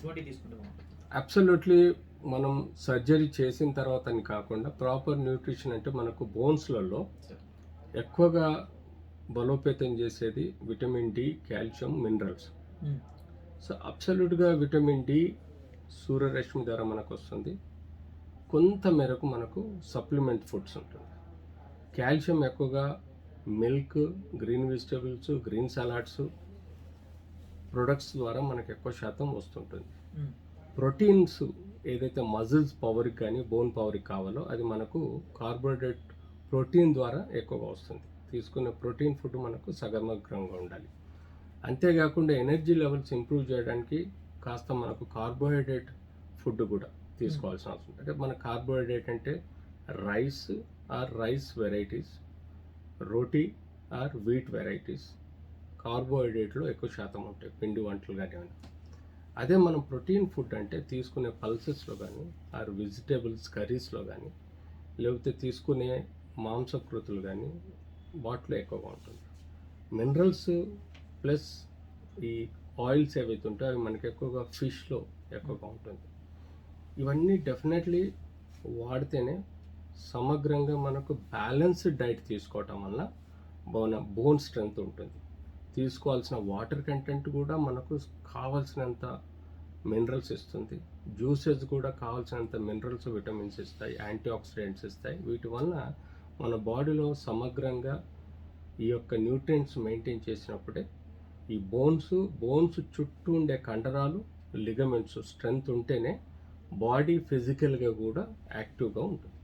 ఎటువంటి తీసుకుంటే బాగుంటుంది? అబ్సల్యూట్లీ. మనం సర్జరీ చేసిన తర్వాత అని కాకుండా ప్రాపర్ న్యూట్రిషన్ అంటే మనకు బోన్స్లలో ఎక్కువగా బలోపేతం చేసేది vitamin D, calcium, minerals. So అబ్సల్యూట్గా విటమిన్ డి సూర్యరశ్మి ద్వారా మనకు వస్తుంది. కొంత మేరకు మనకు సప్లిమెంట్ ఫుడ్స్ ఉంటుంది. కాల్షియం ఎక్కువగా milk, green vegetables, green salads products ద్వారా మనకు ఎక్కువ శాతం వస్తుంటుంది. ప్రోటీన్స్ ఏదైతే మజిల్స్ పవర్కి కానీ బోన్ పవర్కి కావాలో అది మనకు కార్బోహైడ్రేట్ ప్రోటీన్ ద్వారా ఎక్కువగా వస్తుంది. తీసుకునే ప్రోటీన్ ఫుడ్ మనకు సగమగ్రంగా ఉండాలి. అంతేకాకుండా ఎనర్జీ లెవెల్స్ ఇంప్రూవ్ చేయడానికి కాస్త మనకు కార్బోహైడ్రేట్ ఫుడ్ కూడా తీసుకోవాల్సిన అవసరం ఉంది. అంటే మన కార్బోహైడ్రేట్ అంటే rice or rice varieties, roti or wheat varieties కార్బోహైడ్రేట్లో ఎక్కువ శాతం ఉంటాయి, పిండి వంటలు కానివ్వండి. అదే మనం ప్రోటీన్ ఫుడ్ అంటే తీసుకునే పల్సెస్లో కానీ ఆర్ వెజిటేబుల్స్ కర్రీస్లో కానీ లేకపోతే తీసుకునే మాంసకృతులు కానీ వాటిలో ఎక్కువగా ఉంటుంది. మినరల్స్ ప్లస్ ఈ ఆయిల్స్ ఏవైతే ఉంటాయో అవి మనకి ఎక్కువగా ఫిష్లో ఎక్కువగా ఉంటుంది. ఇవన్నీ డెఫినెట్లీ వాడితేనే సమగ్రంగా మనకు బ్యాలెన్స్డ్ డైట్ తీసుకోవటం వల్ల బోన్ స్ట్రెంగ్త్ ఉంటుంది. తీసుకోవాల్సిన వాటర్ కంటెంట్ కూడా మనకు కావాల్సినంత మినరల్స్ ఇస్తుంది. జ్యూసెస్ కూడా కావాల్సినంత మినరల్స్, విటమిన్స్ ఇస్తాయి, యాంటీ ఆక్సిడెంట్స్ ఇస్తాయి. వీటి వల్ల మన బాడీలో సమగ్రంగా ఈ యొక్క న్యూట్రియంట్స్ మెయింటైన్ చేసినప్పుడే ఈ బోన్స్ చుట్టూ ఉండే కండరాలు, లిగమెంట్స్ స్ట్రెంగ్త్ ఉంటేనే బాడీ ఫిజికల్గా కూడా యాక్టివ్గా ఉంటుంది.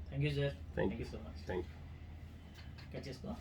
Thank you sir. Thank you so much. Thank you. Cut చేసుకో.